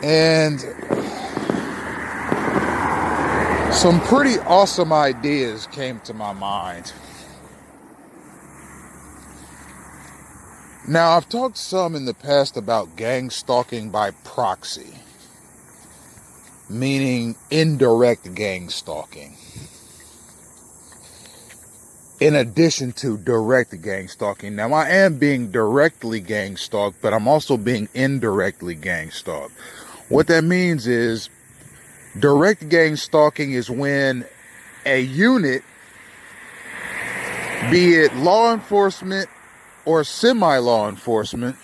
And some pretty awesome ideas came to my mind. Now, I've talked some in the past about gang stalking by proxy, meaning indirect gang stalking, in addition to direct gang stalking. Now, I am being directly gang stalked, but I'm also being indirectly gang stalked. What that means is direct gang stalking is when a unit, be it law enforcement or semi-law enforcement,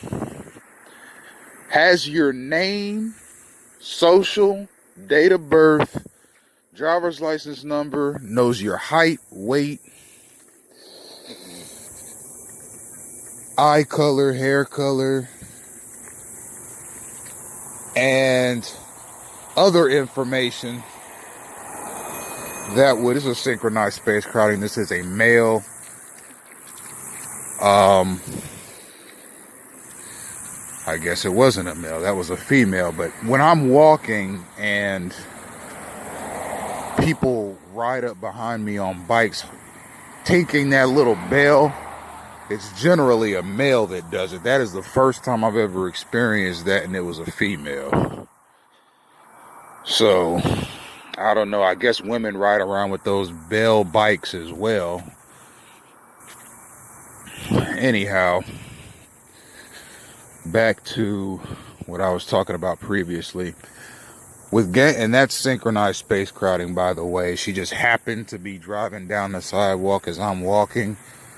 has your name, social, date of birth, driver's license number, knows your height, weight, eye color, hair color, and other information that would, this is a synchronized space crowding. This is a male. I guess it wasn't a male, that was a female. But when I'm walking and people ride up behind me on bikes, taking that little bell, it's generally a male that does it. That is the first time I've ever experienced that, and it was a female. So, I don't know. I guess women ride around with those bell bikes as well. Anyhow, back to what I was talking about previously. And that's synchronized space crowding, by the way. She just happened to be driving down the sidewalk as I'm walking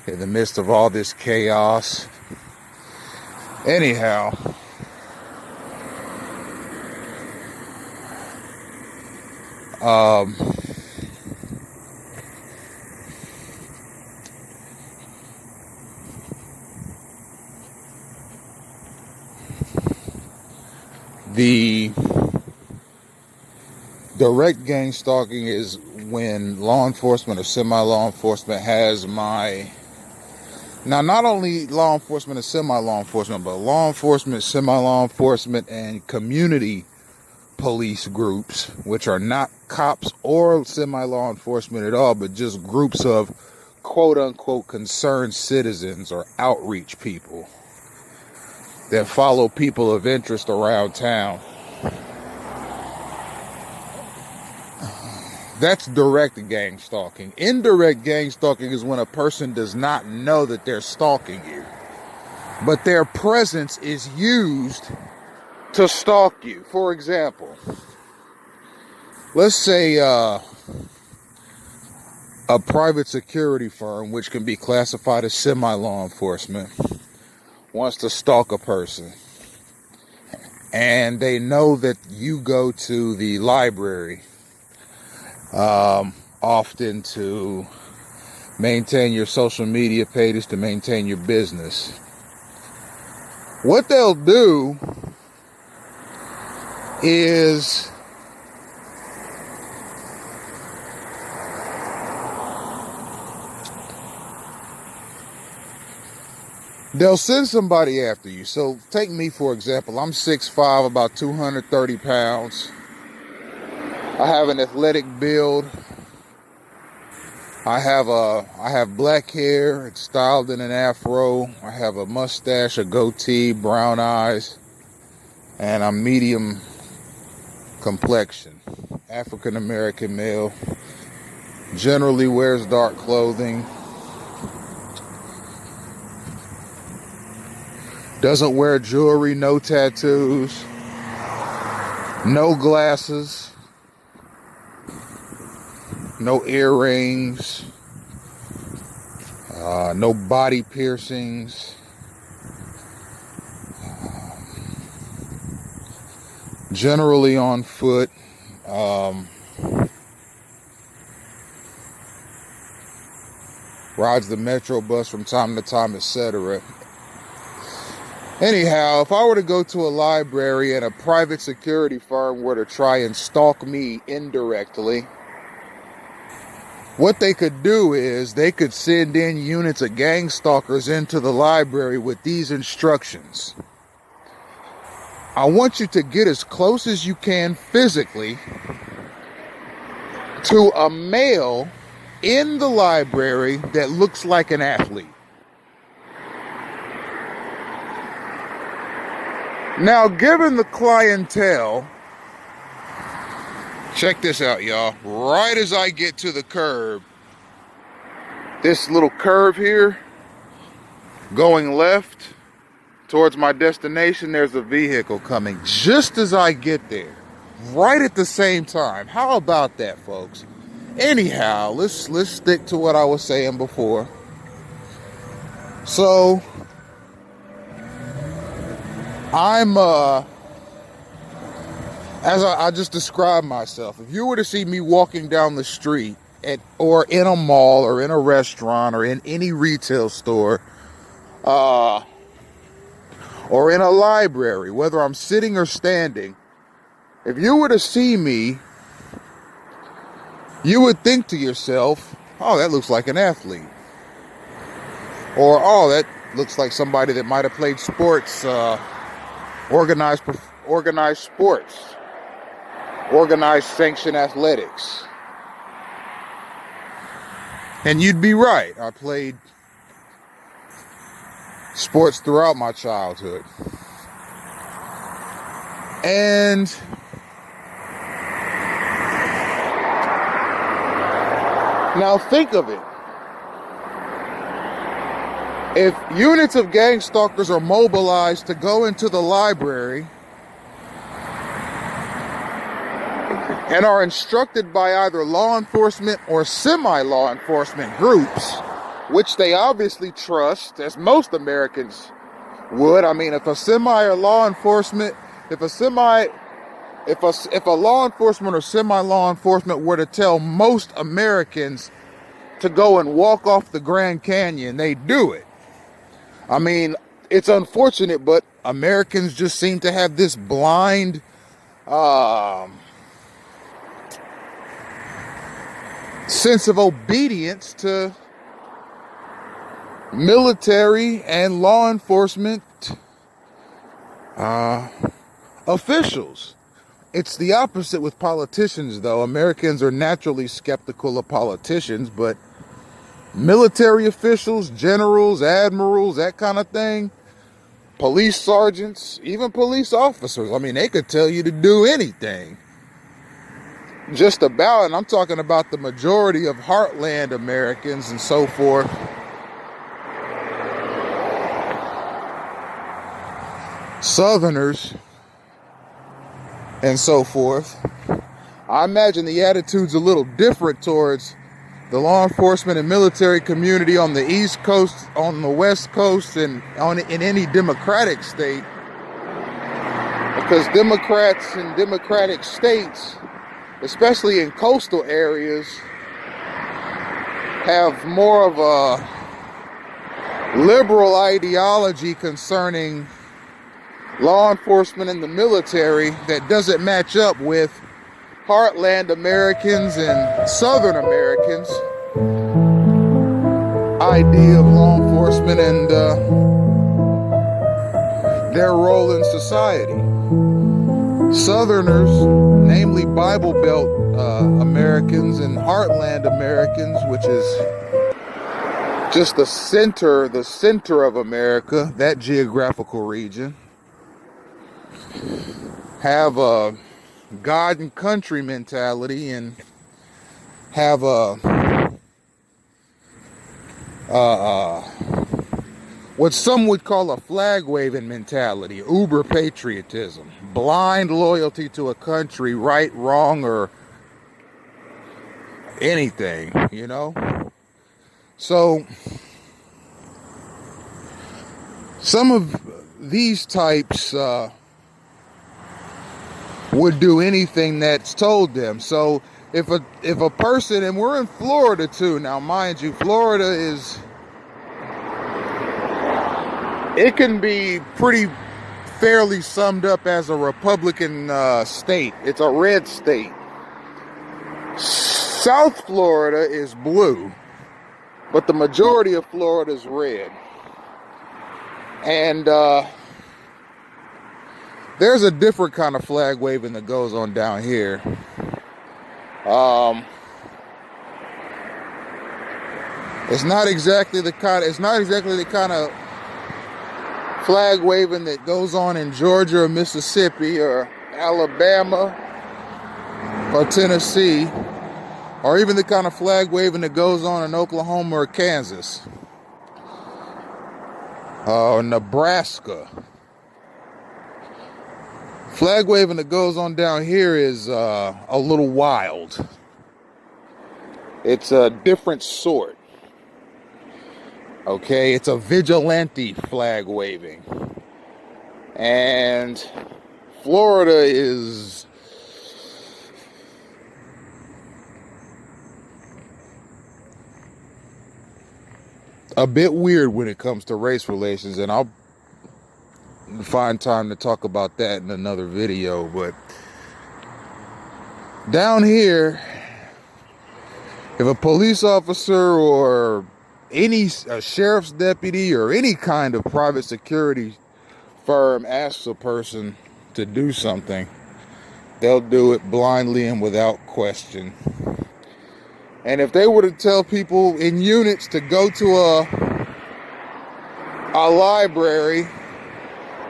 in the midst of all this chaos. Anyhow, the direct gang stalking is when law enforcement or semi-law enforcement has my... Now, not only law enforcement and semi-law enforcement, but law enforcement, semi-law enforcement, and community police groups, which are not cops or semi-law enforcement at all, but just groups of quote-unquote concerned citizens or outreach people that follow people of interest around town. That's direct gang stalking. Indirect gang stalking is when a person does not know that they're stalking you, but their presence is used to stalk you. For example, let's say a private security firm, which can be classified as semi-law enforcement, wants to stalk a person, and they know that you go to the library often to maintain your social media pages, to maintain your business. What they'll do is they'll send somebody after you. So take me, for example. I'm 6'5", about 230 pounds. I have an athletic build. I have black hair. It's styled in an afro. I have a mustache, a goatee, brown eyes, and I'm medium complexion. African American male. Generally wears dark clothing. Doesn't wear jewelry, no tattoos, no glasses, no earrings, no body piercings, generally on foot, rides the metro bus from time to time, etc. Anyhow, if I were to go to a library and a private security firm were to try and stalk me indirectly, what they could do is they could send in units of gang stalkers into the library with these instructions. I want you to get as close as you can physically to a male in the library that looks like an athlete. Now, given the clientele, check this out, y'all. Right as I get to the curb, this little curve here, going left towards my destination, there's a vehicle coming just as I get there, right at the same time. How about that, folks? Anyhow, let's stick to what I was saying before. So I'm as I just described myself, if you were to see me walking down the street or in a mall or in a restaurant or in any retail store, or in a library, whether I'm sitting or standing, if you were to see me, you would think to yourself, oh, that looks like an athlete. Or, oh, that looks like somebody that might have played sports, organized sports, organized sanctioned athletics. And you'd be right. I played sports throughout my childhood. And now think of it. If units of gang stalkers are mobilized to go into the library and are instructed by either law enforcement or semi-law enforcement groups, which they obviously trust, as most Americans would. I mean, if a semi or law enforcement, if a law enforcement or semi-law enforcement were to tell most Americans to go and walk off the Grand Canyon, they do it. I mean, it's unfortunate, but Americans just seem to have this blind sense of obedience to military and law enforcement officials. It's the opposite with politicians, though. Americans are naturally skeptical of politicians, but military officials, generals, admirals, that kind of thing, police sergeants, even police officers, I mean, they could tell you to do anything. Just about, and I'm talking about the majority of heartland Americans and so forth. Southerners and so forth. I imagine the attitude's a little different towards the law enforcement and military community on the East Coast, on the West Coast, and in any Democratic state. Because Democrats in Democratic states, especially in coastal areas, have more of a liberal ideology concerning law enforcement and the military that doesn't match up with heartland Americans and Southern Americans' idea of law enforcement and their role in society. Southerners, namely Bible Belt Americans and heartland Americans, which is just the center of America, that geographical region, have a God and country mentality and have a what some would call a flag waving mentality, uber patriotism, blind loyalty to a country, right, wrong, or anything, you know. So some of these types would do anything that's told them. So if a person, and we're in Florida too now, mind you, Florida is, it can be pretty fairly summed up as a Republican state. It's a red state. South Florida is blue, but the majority of Florida is red. And There's a different kind of flag waving that goes on down here. It's not exactly the kind of flag waving that goes on in Georgia or Mississippi or Alabama or Tennessee, or even the kind of flag waving that goes on in Oklahoma or Kansas or Nebraska. Flag waving that goes on down here is a little wild. It's a different sort. Okay, it's a vigilante flag waving. And Florida is a bit weird when it comes to race relations, and I'll find time to talk about that in another video. But down here, if a police officer or a sheriff's deputy or any kind of private security firm asks a person to do something, they'll do it blindly and without question. And if they were to tell people in units to go to a library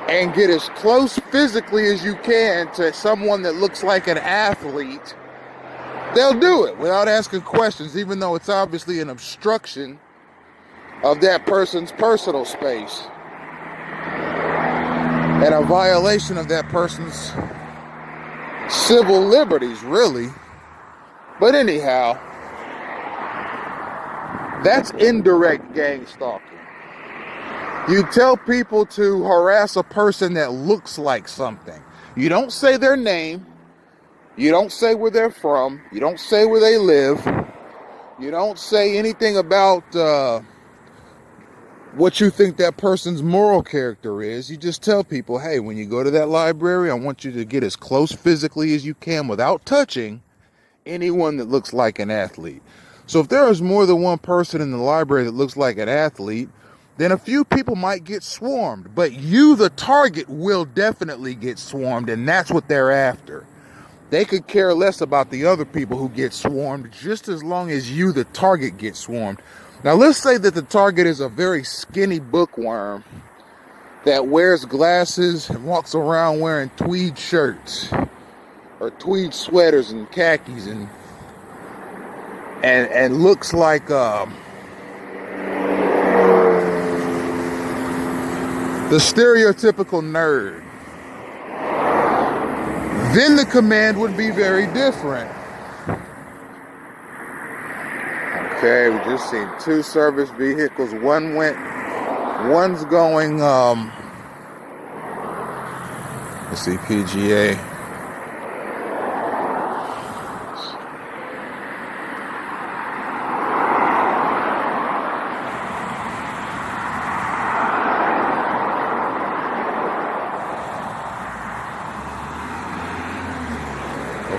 and get as close physically as you can to someone that looks like an athlete, they'll do it without asking questions, even though it's obviously an obstruction of that person's personal space and a violation of that person's civil liberties, really. But anyhow, that's indirect gang stalking. You tell people to harass a person that looks like something. You don't say their name. You don't say where they're from. You don't say where they live. You don't say anything about what you think that person's moral character is. You just tell people, hey, when you go to that library, I want you to get as close physically as you can without touching anyone that looks like an athlete. So if there is more than one person in the library that looks like an athlete, then a few people might get swarmed. But you, the target, will definitely get swarmed, and that's what they're after. They could care less about the other people who get swarmed, just as long as you, the target, get swarmed. Now, let's say that the target is a very skinny bookworm that wears glasses and walks around wearing tweed shirts or tweed sweaters and khakis and looks like the stereotypical nerd. Then the command would be very different. Okay, we just seen 2 service vehicles. One's going, let's see, PGA.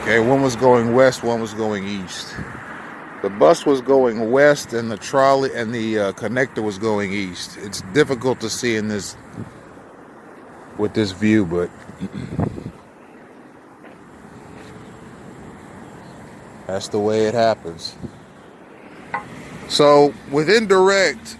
Okay, one was going west, one was going east. The bus was going west, and the trolley and the connector was going east. It's difficult to see in this with this view, but that's the way it happens. So with indirect,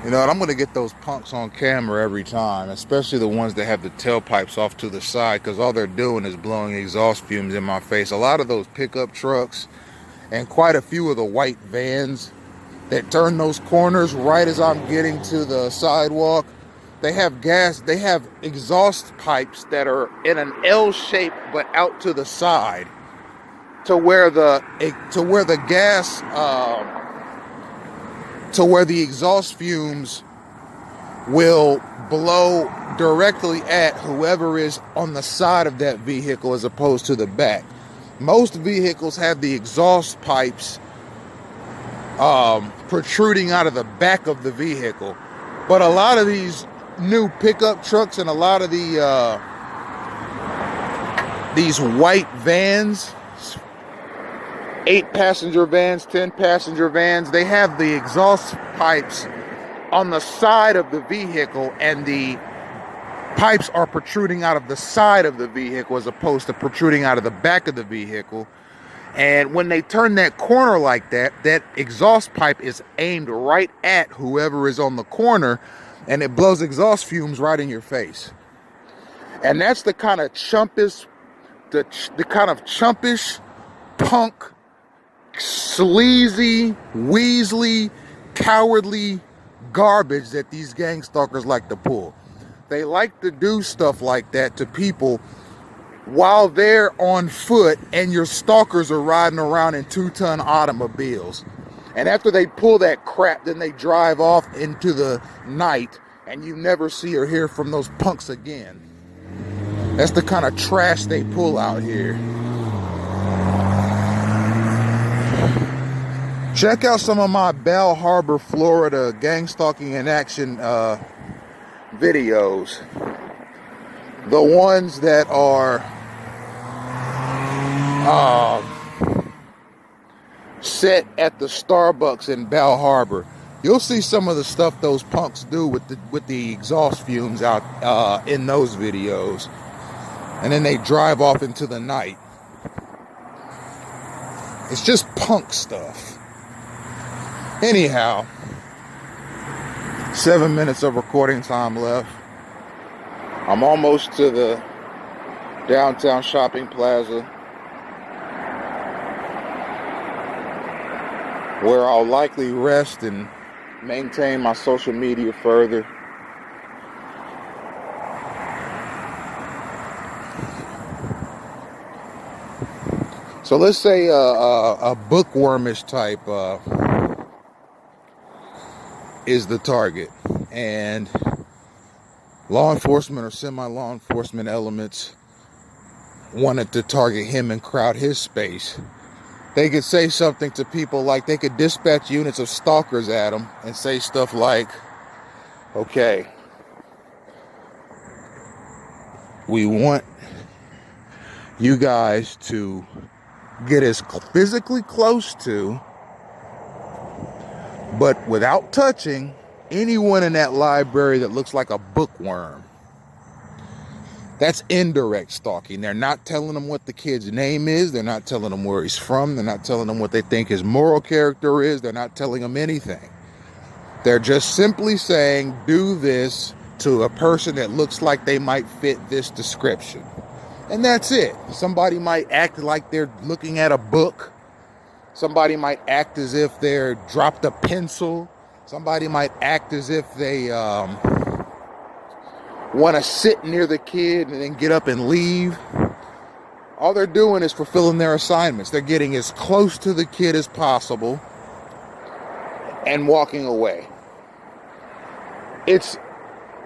you know, and I'm going to get those punks on camera every time, especially the ones that have the tailpipes off to the side, because all they're doing is blowing exhaust fumes in my face. A lot of those pickup trucks and quite a few of the white vans that turn those corners right as I'm getting to the sidewalk, they have exhaust pipes that are in an L shape but out to the side to where the exhaust fumes will blow directly at whoever is on the side of that vehicle as opposed to the back. Most vehicles have the exhaust pipes protruding out of the back of the vehicle, but a lot of these new pickup trucks and a lot of these white vans, 8-passenger vans, 10-passenger vans, they have the exhaust pipes on the side of the vehicle, and the pipes are protruding out of the side of the vehicle as opposed to protruding out of the back of the vehicle. And when they turn that corner like that, that exhaust pipe is aimed right at whoever is on the corner, and it blows exhaust fumes right in your face. And that's the kind of chumpish, the kind of chumpish, punk, sleazy, weaselly, cowardly garbage that these gang stalkers like to pull. They like to do stuff like that to people while they're on foot and your stalkers are riding around in 2-ton automobiles. And after they pull that crap, then they drive off into the night and you never see or hear from those punks again. That's the kind of trash they pull out here. Check out some of my Bell Harbor, Florida gang stalking in action videos. The ones that are set at the Starbucks in Bell Harbor. You'll see some of the stuff those punks do with the exhaust fumes out in those videos. And then they drive off into the night. It's just punk stuff. Anyhow, 7 minutes of recording time left. I'm almost to the downtown shopping plaza, where I'll likely rest and maintain my social media further. So let's say a bookwormish type is the target, and law enforcement or semi-law enforcement elements wanted to target him and crowd his space. They could say something to people like, they could dispatch units of stalkers at him and say stuff like, okay, we want you guys to get as physically close to, but without touching, anyone in that library that looks like a bookworm. That's indirect stalking. They're not telling them what the kid's name is. They're not telling them where he's from. They're not telling them what they think his moral character is. They're not telling them anything. They're just simply saying, do this to a person that looks like they might fit this description. And that's it. Somebody might act like they're looking at a book. Somebody might act as if they're dropped a pencil. Somebody might act as if they want to sit near the kid and then get up and leave. All they're doing is fulfilling their assignments. They're getting as close to the kid as possible and walking away. It's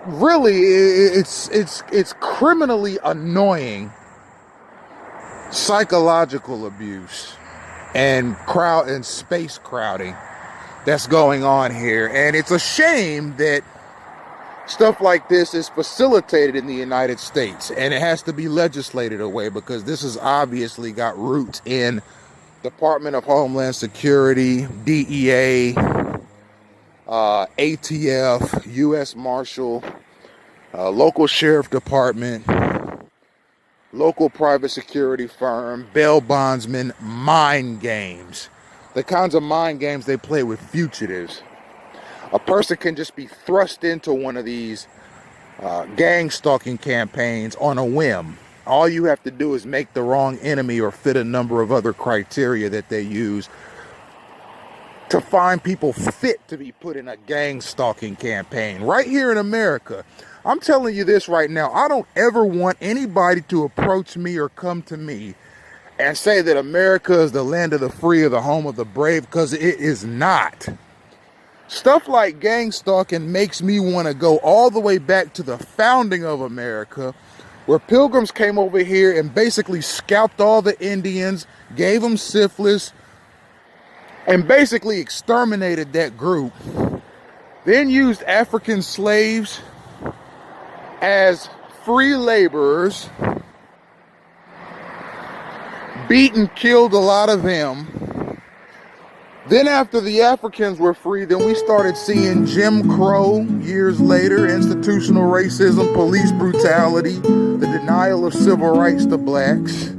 really, it's criminally annoying psychological abuse and crowd and space crowding that's going on here. And it's a shame that stuff like this is facilitated in the United States, and it has to be legislated away, because this has obviously got roots in Department of Homeland Security, DEA, ATF, U.S. Marshal, local sheriff department, local private security firm, bail bondsmen, mind games. The kinds of mind games they play with fugitives. A person can just be thrust into one of these gang stalking campaigns on a whim. All you have to do is make the wrong enemy or fit a number of other criteria that they use to find people fit to be put in a gang stalking campaign. Right here in America, I'm telling you this right now, I don't ever want anybody to approach me or come to me and say that America is the land of the free or the home of the brave, because it is not. Stuff like gang stalking makes me want to go all the way back to the founding of America, where pilgrims came over here and basically scalped all the Indians, gave them syphilis, and basically exterminated that group. Then used African slaves as free laborers, beat and killed a lot of them, Then after the Africans were free, then we started seeing Jim Crow years later, institutional racism, police brutality, the denial of civil rights to blacks.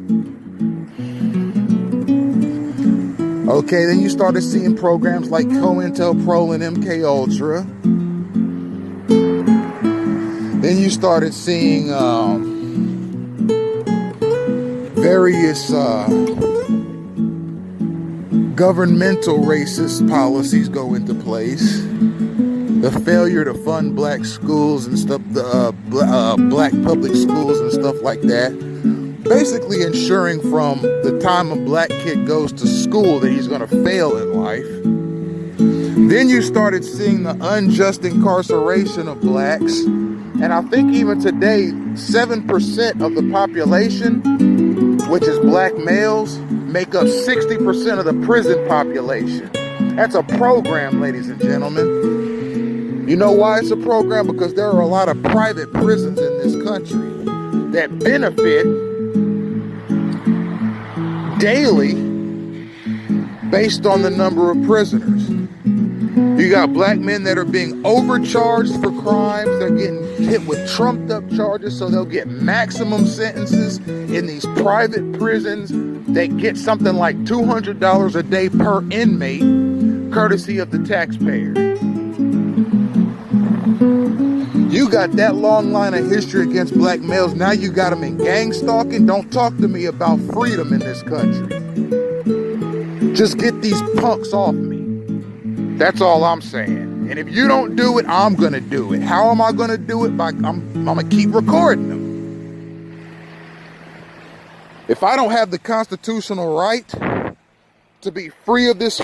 Okay, then you started seeing programs like COINTELPRO and MK Ultra. Then you started seeing various governmental racist policies go into place. The failure to fund black schools and stuff, black public schools and stuff like that. Basically ensuring from the time a black kid goes to school that he's going to fail in life. Then you started seeing the unjust incarceration of blacks. And I think even today, 7% of the population, which is black males, make up 60% of the prison population. That's a program, ladies and gentlemen. You know why it's a program? Because there are a lot of private prisons in this country that benefit daily based on the number of prisoners. You got black men that are being overcharged for crimes. They're getting hit with trumped up charges, so they'll get maximum sentences in these private prisons. They get something like $200 a day per inmate, courtesy of the taxpayer. You got that long line of history against black males. Now you got them in gang stalking. Don't talk to me about freedom in this country. Just get these punks off me. That's all I'm saying. And if you don't do it, I'm going to do it. How am I going to do it? I'm going to keep recording them. If I don't have the constitutional right to be free of this